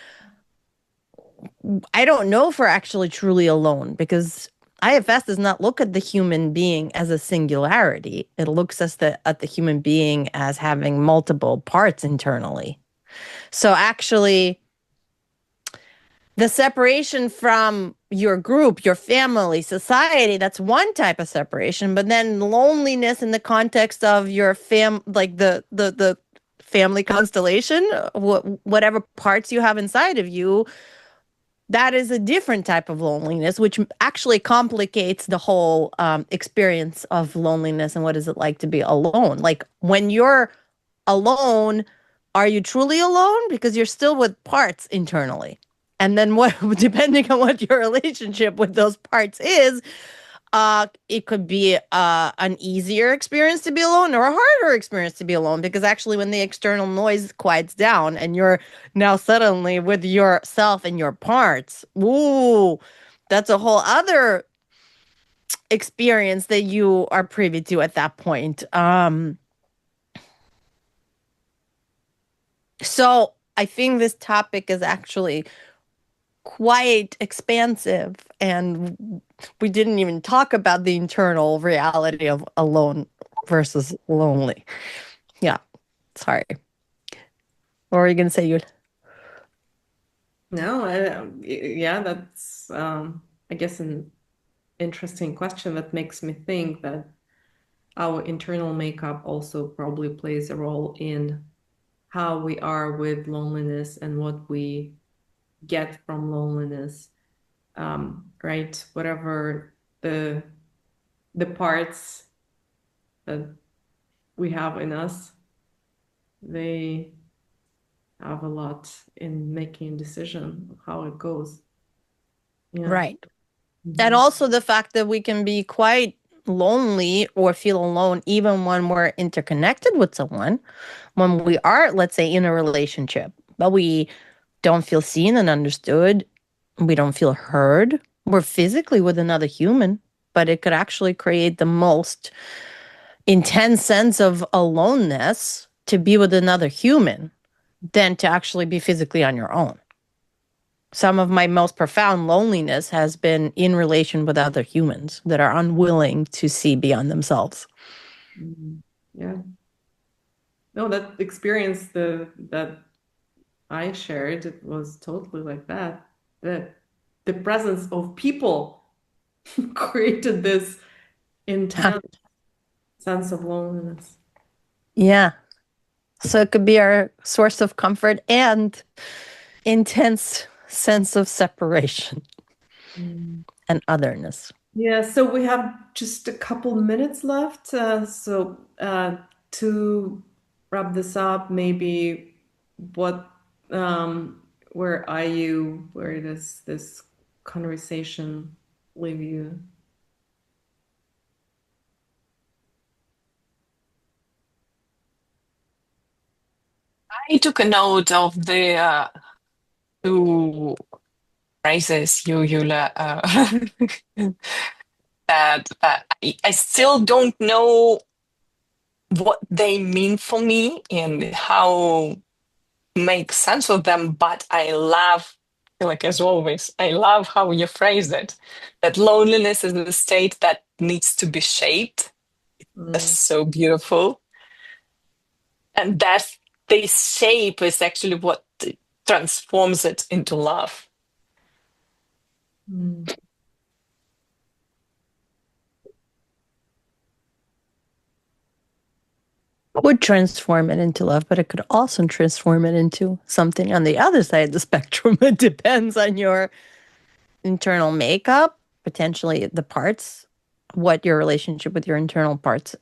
I don't know if we're actually truly alone, because IFS does not look at the human being as a singularity. It looks at the human being as having multiple parts internally. So actually, the separation from your group, your family, society, that's one type of separation. But then loneliness in the context of your the family constellation, whatever parts you have inside of you, that is a different type of loneliness, which actually complicates the whole experience of loneliness and what is it like to be alone. Like when you're alone, are you truly alone? Because you're still with parts internally. And then what, depending on what your relationship with those parts is, it could be an easier experience to be alone or a harder experience to be alone, because actually when the external noise quiets down and you're now suddenly with yourself and your parts, ooh, that's a whole other experience that you are privy to at that point. So I think this topic is actually quite expansive, and we didn't even talk about the internal reality of alone versus lonely. Yeah, sorry. What were you going to say, Yul? No, yeah, that's, I guess, an interesting question that makes me think that our internal makeup also probably plays a role in how we are with loneliness and what we get from loneliness, right? Whatever the parts that we have in us, they have a lot in making a decision of how it goes. Yeah. Right. And also the fact that we can be quite lonely or feel alone even when we're interconnected with someone, when we are, let's say, in a relationship, but we don't feel seen and understood, we don't feel heard. We're physically with another human, but it could actually create the most intense sense of aloneness to be with another human than to actually be physically on your own. Some of my most profound loneliness has been in relation with other humans that are unwilling to see beyond themselves. Yeah. No, that experience that I shared, it was totally like that. The presence of people created this intense sense of loneliness. Yeah. So it could be our source of comfort and intense sense of separation. and otherness. Yeah, so we have just a couple minutes left. To wrap this up, maybe what, where are you? Where does this conversation leave you? I took a note of the two phrases you, Yula, that I still don't know what they mean for me and how to make sense of them, but I love, like as always, I love how you phrased it. That loneliness is a state that needs to be shaped. That's so beautiful. And that this shape is actually what transforms it into love. Mm. Would transform it into love, but it could also transform it into something on the other side of the spectrum. It depends on your internal makeup, potentially the parts, what your relationship with your internal parts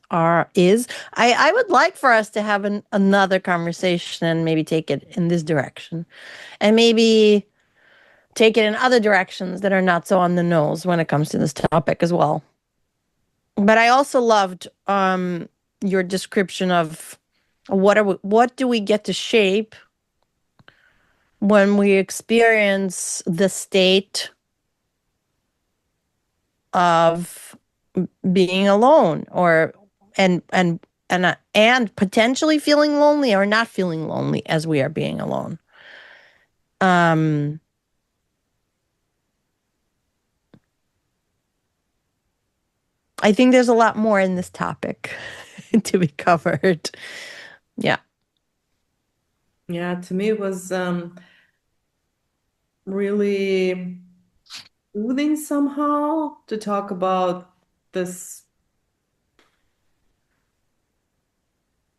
is. I would like for us to have another conversation and maybe take it in this direction, and maybe take it in other directions that are not so on the nose when it comes to this topic as well. But I also loved your description of what do we get to shape when we experience the state of being alone, or and potentially feeling lonely or not feeling lonely as we are being alone. I think there's a lot more in this topic to be covered. Yeah. Yeah, to me it was really soothing somehow to talk about this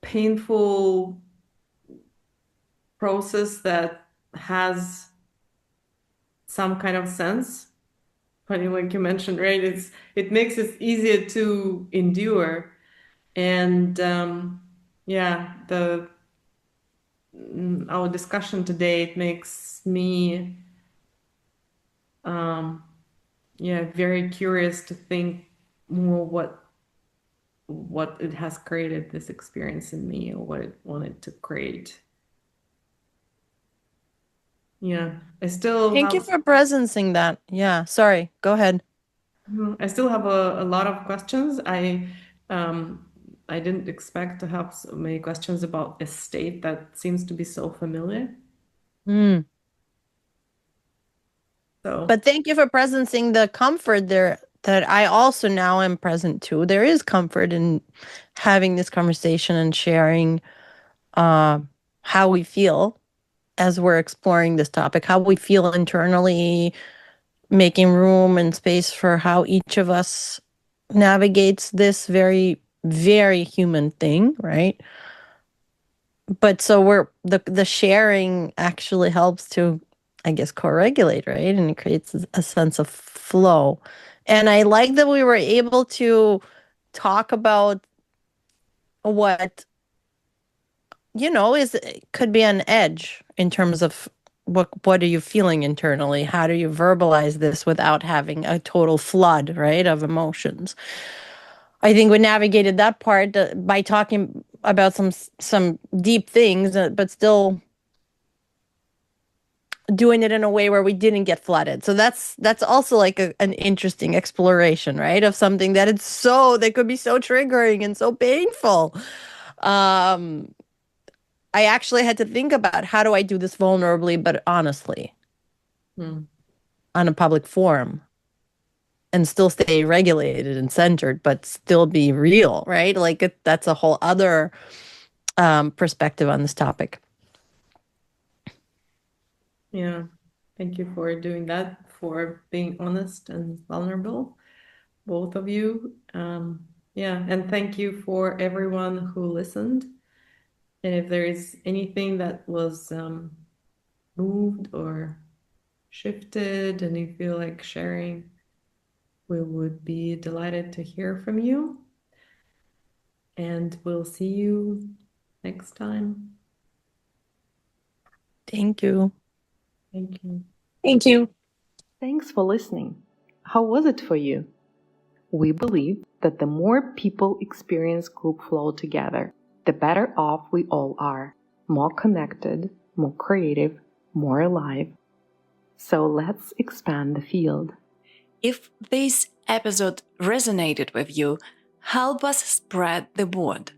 painful process that has some kind of sense. Funny, like you mentioned, right? It makes it easier to endure. And yeah, the our discussion today, it makes me yeah, very curious to think more what it has created, this experience in me, or what it wanted to create. Yeah, Thank you for presencing that. Yeah, sorry, go ahead. I still have a lot of questions. I didn't expect to have so many questions about a state that seems to be so familiar. So, But thank you for presencing the comfort there that I also now am present to. There is comfort in having this conversation and sharing how we feel as we're exploring this topic, how we feel internally, making room and space for how each of us navigates this very, very human thing, right? But so we're the sharing actually helps to, I guess, co-regulate, right? And it creates a sense of flow. And I like that we were able to talk about what is could be an edge in terms of what are you feeling internally? How do you verbalize this without having a total flood, right, of emotions? I think we navigated that part by talking about some deep things, but still doing it in a way where we didn't get flooded. So that's also like an interesting exploration, right, of something that could be so triggering and so painful. I actually had to think about how do I do this vulnerably but honestly on a public forum and still stay regulated and centered, but still be real, right? Like that's a whole other perspective on this topic. yeah, thank you for doing that, for being honest and vulnerable, both of you. Yeah, and thank you for everyone who listened. And if there is anything that was moved or shifted and you feel like sharing, we would be delighted to hear from you. And we'll see you next time. Thank you. Thank you. Thank you. Thanks for listening. How was it for you? We believe that the more people experience group flow together, the better off we all are. More connected, more creative, more alive. So let's expand the field. If this episode resonated with you, help us spread the word.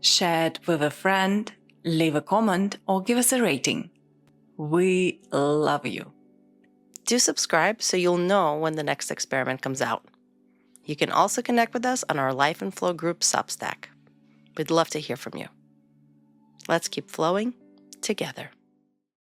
Share it with a friend, leave a comment, or give us a rating. We love you. Do subscribe so you'll know when the next experiment comes out. You can also connect with us on our Life and Flow group Substack. We'd love to hear from you. Let's keep flowing together.